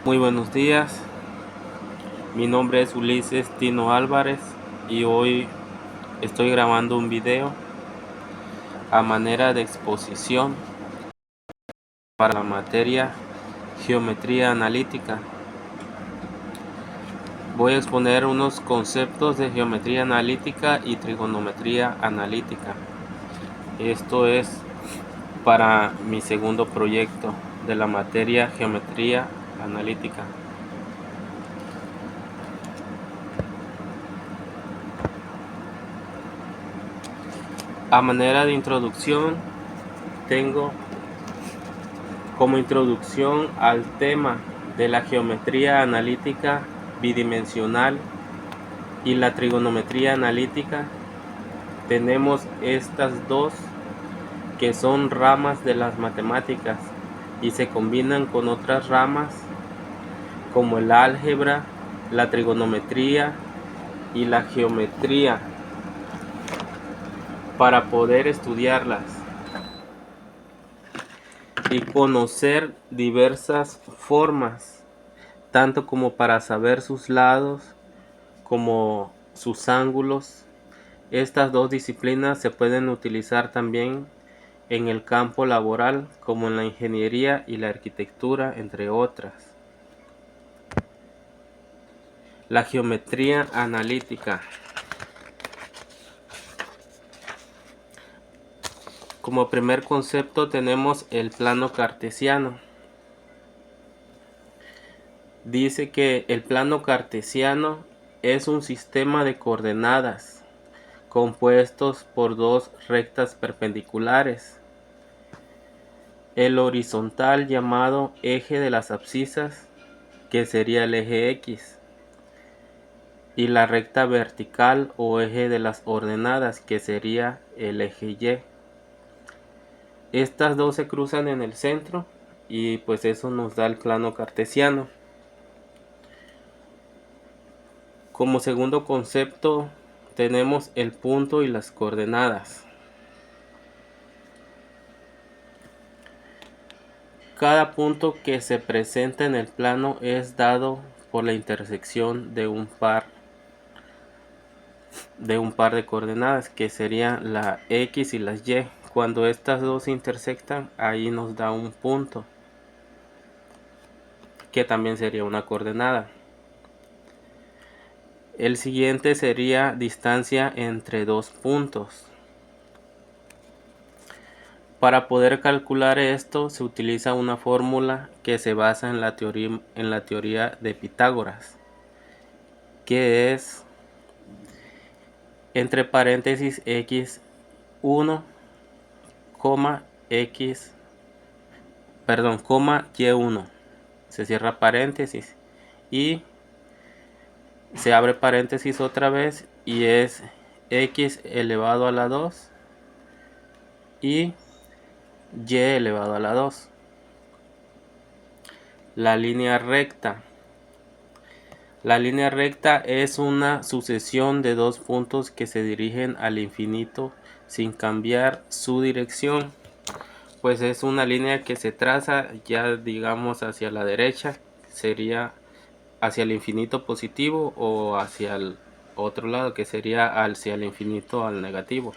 Muy buenos días, mi nombre es Ulises Tino Álvarez y hoy estoy grabando un video a manera de exposición para la materia Geometría Analítica. Voy a exponer unos conceptos de geometría analítica y trigonometría analítica. Esto es para mi segundo proyecto de la materia Geometría Analítica. A manera de introducción, tengo como introducción al tema de la geometría analítica bidimensional y la trigonometría analítica, tenemos estas dos que son ramas de las matemáticas y se combinan con otras ramas como el álgebra, la trigonometría y la geometría para poder estudiarlas y conocer diversas formas, tanto como para saber sus lados como sus ángulos. Estas dos disciplinas se pueden utilizar también en el campo laboral, como en la ingeniería y la arquitectura, entre otras. La geometría analítica. Como primer concepto tenemos el plano cartesiano. Dice que el plano cartesiano es un sistema de coordenadas compuestos por dos rectas perpendiculares. El horizontal llamado eje de las abscisas, que sería el eje X, y la recta vertical o eje de las ordenadas, que sería el eje Y. Estas dos se cruzan en el centro y pues eso nos da el plano cartesiano. Como segundo concepto tenemos el punto y las coordenadas. Cada punto que se presenta en el plano es dado por la intersección de un par de coordenadas, que serían la X y las Y. Cuando estas dos se intersectan, ahí nos da un punto, que también sería una coordenada. El siguiente sería distancia entre dos puntos. Para poder calcular esto se utiliza una fórmula que se basa en la teoría de Pitágoras, que es entre paréntesis x1, x, y1, se cierra paréntesis y se abre paréntesis otra vez y es x elevado a la 2 y y elevado a la 2. La línea recta. La línea recta es una sucesión de dos puntos que se dirigen al infinito sin cambiar su dirección. Pues es una línea que se traza ya digamos hacia la derecha, sería hacia el infinito positivo, o hacia el otro lado que sería hacia el infinito al negativo.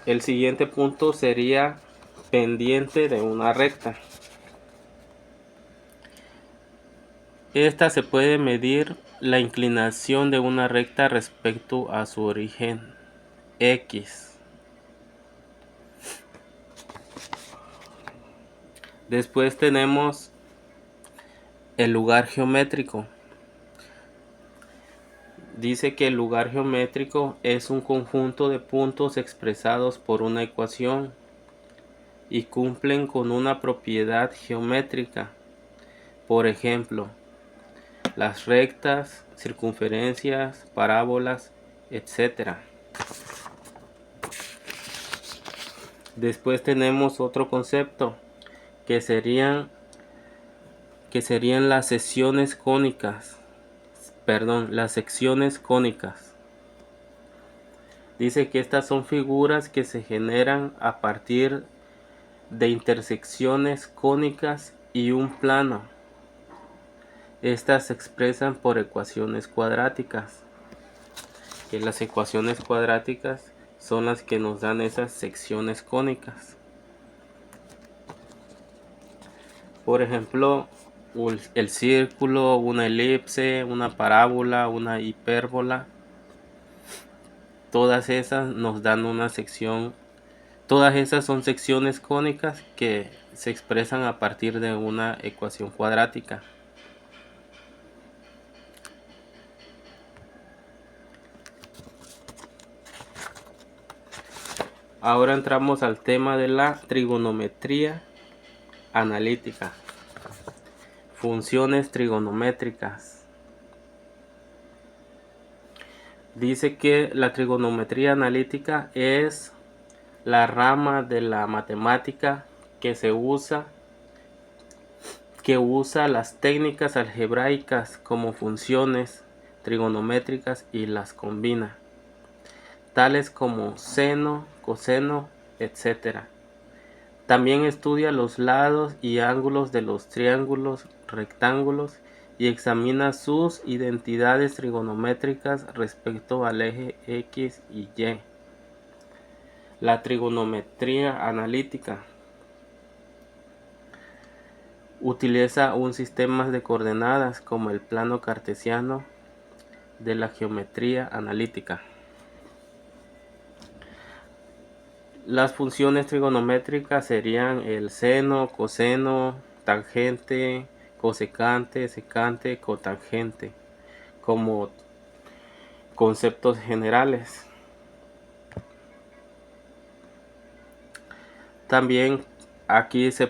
El siguiente punto sería pendiente de una recta. Esta se puede medir la inclinación de una recta respecto a su origen X. Después tenemos el lugar geométrico. Dice que el lugar geométrico es un conjunto de puntos expresados por una ecuación y cumplen con una propiedad geométrica. Por ejemplo, las rectas, circunferencias, parábolas, etc. Después tenemos otro concepto que serían las secciones cónicas. Las secciones cónicas. Dice que estas son figuras que se generan a partir de intersecciones cónicas y un plano. Estas se expresan por ecuaciones cuadráticas. Que las ecuaciones cuadráticas son las que nos dan esas secciones cónicas. Por ejemplo, el círculo, una elipse, una parábola, una hipérbola. Todas esas nos dan una sección. Todas esas son secciones cónicas que se expresan a partir de una ecuación cuadrática. Ahora entramos al tema de la trigonometría analítica. Funciones trigonométricas. Dice que la trigonometría analítica es la rama de la matemática que usa las técnicas algebraicas como funciones trigonométricas y las combina, tales como seno, coseno, etc. También estudia los lados y ángulos de los triángulos, rectángulos y examina sus identidades trigonométricas respecto al eje X y Y. La trigonometría analítica utiliza un sistema de coordenadas como el plano cartesiano de la geometría analítica. Las funciones trigonométricas serían el seno, coseno, tangente, cosecante, secante, cotangente, como conceptos generales. También aquí se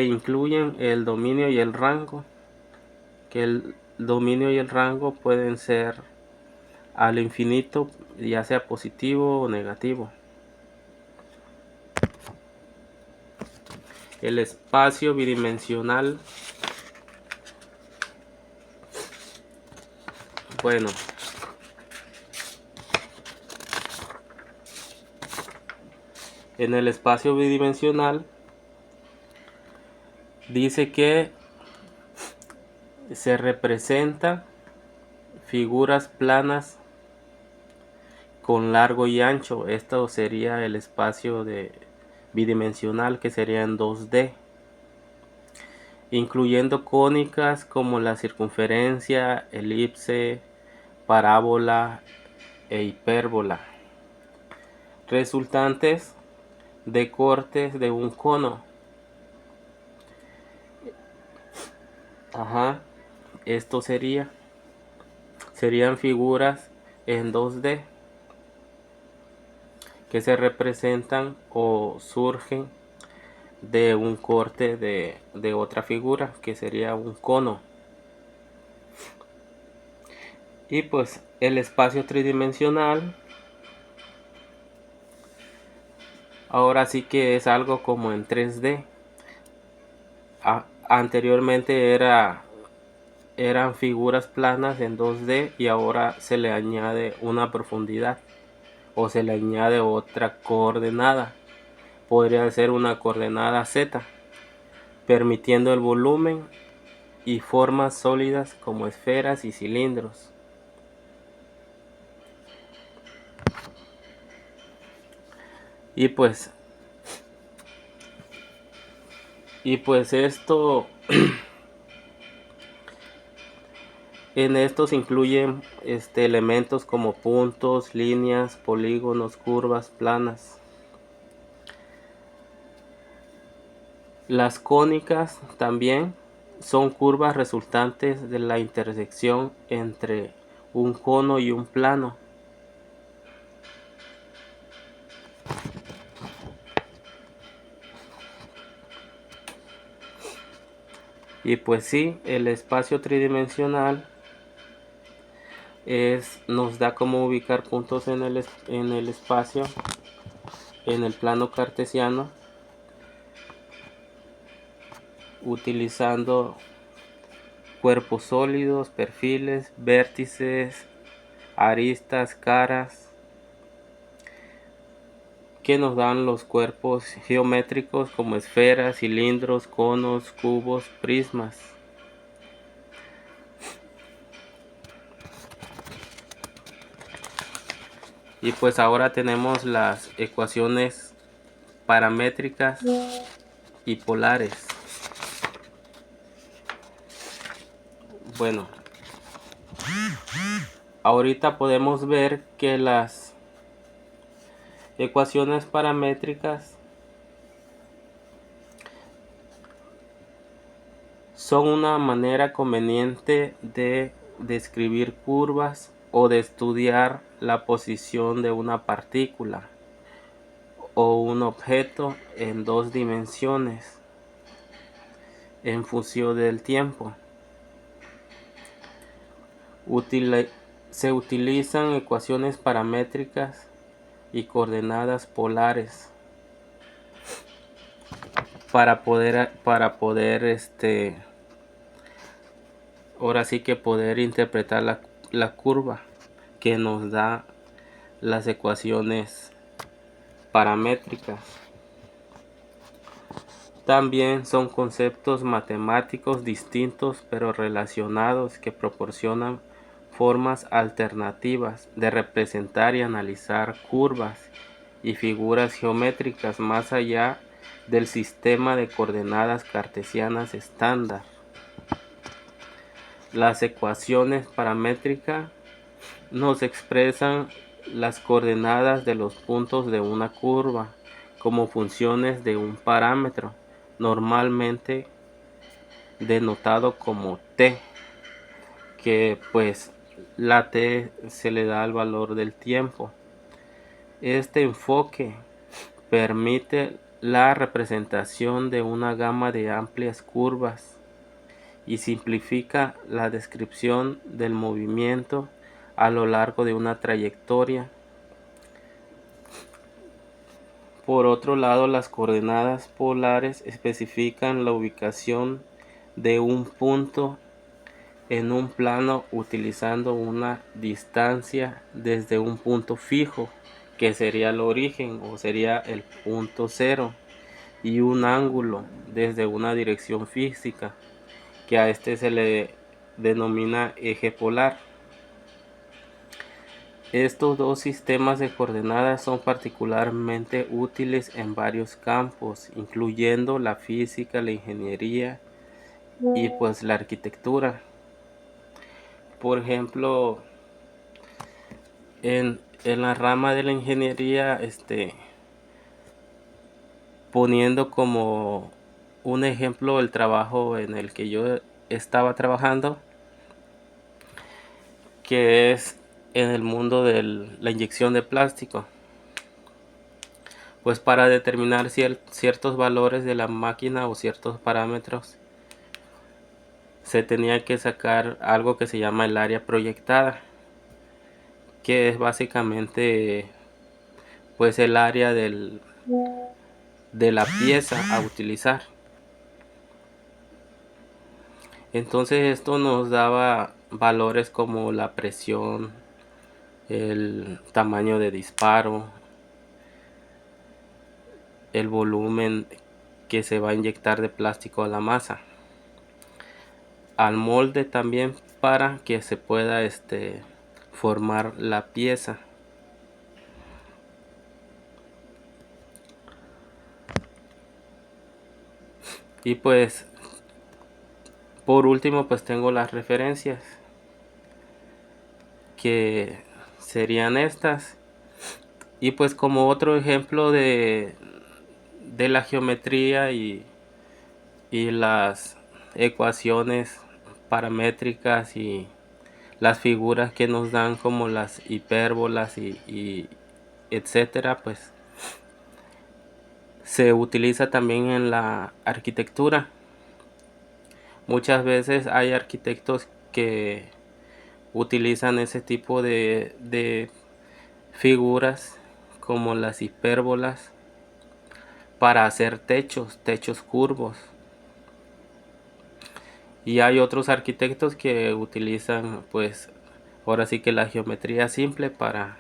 incluyen el dominio y el rango, que el dominio y el rango pueden ser al infinito, ya sea positivo o negativo. El espacio bidimensional. Bueno, en el espacio bidimensional dice que se representan figuras planas con largo y ancho. Esto sería el espacio bidimensional, que sería en 2D, incluyendo cónicas como la circunferencia, elipse, parábola e hipérbola, resultantes de cortes de un cono. Esto serían figuras en 2D que se representan o surgen de un corte de otra figura, que sería un cono. Y pues el espacio tridimensional ahora sí que es algo como en 3D. Anteriormente eran figuras planas en 2D y ahora se le añade una profundidad o se le añade otra coordenada. Podría ser una coordenada Z, permitiendo el volumen y formas sólidas como esferas y cilindros. Y pues esto en esto se incluyen elementos como puntos, líneas, polígonos, curvas, planas. Las cónicas también son curvas resultantes de la intersección entre un cono y un plano. Y pues sí, el espacio tridimensional nos da cómo ubicar puntos en el espacio, en el plano cartesiano, utilizando cuerpos sólidos, perfiles, vértices, aristas, caras. que nos dan los cuerpos geométricos como esferas, cilindros, conos, cubos, prismas. Y pues ahora tenemos las ecuaciones paramétricas y polares. Bueno, ahorita podemos ver que las ecuaciones paramétricas son una manera conveniente de describir curvas o de estudiar la posición de una partícula o un objeto en dos dimensiones en función del tiempo. Se utilizan ecuaciones paramétricas y coordenadas polares para poder ahora sí que poder interpretar la curva que nos da las ecuaciones paramétricas. También son conceptos matemáticos distintos pero relacionados que proporcionan formas alternativas de representar y analizar curvas y figuras geométricas más allá del sistema de coordenadas cartesianas estándar. Las ecuaciones paramétricas nos expresan las coordenadas de los puntos de una curva como funciones de un parámetro, normalmente denotado como t, que pues la t se le da el valor del tiempo. Este enfoque permite la representación de una gama de amplias curvas y simplifica la descripción del movimiento a lo largo de una trayectoria. Por otro lado, las coordenadas polares especifican la ubicación de un punto en un plano utilizando una distancia desde un punto fijo, que sería el origen o sería el punto cero, y un ángulo desde una dirección física, que a este se le denomina eje polar. Estos dos sistemas de coordenadas son particularmente útiles en varios campos, incluyendo la física, la ingeniería y pues la arquitectura. Por ejemplo, en la rama de la ingeniería, poniendo como un ejemplo el trabajo en el que yo estaba trabajando, que es en el mundo de la inyección de plástico. Pues para determinar ciertos valores de la máquina o ciertos parámetros, se tenía que sacar algo que se llama el área proyectada, que es básicamente pues el área de la pieza a utilizar. Entonces esto nos daba valores como la presión, el tamaño de disparo, el volumen que se va a inyectar de plástico a la masa, al molde también, para que se pueda formar la pieza. Y pues por último pues tengo las referencias, que serían estas. Y pues como otro ejemplo de la geometría y las ecuaciones paramétricas y las figuras que nos dan como las hipérbolas y etcétera, pues se utiliza también en la arquitectura. Muchas veces hay arquitectos que utilizan ese tipo de figuras como las hipérbolas para hacer techos curvos. Y hay otros arquitectos que utilizan pues ahora sí que la geometría simple para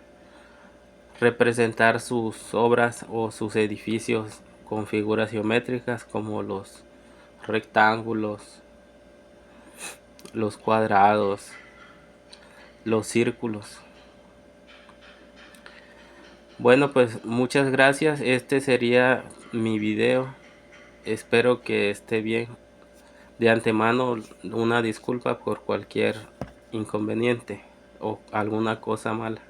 representar sus obras o sus edificios con figuras geométricas como los rectángulos, los cuadrados, los círculos. Bueno, pues muchas gracias. Este sería mi video. Espero que esté bien. De antemano, una disculpa por cualquier inconveniente o alguna cosa mala.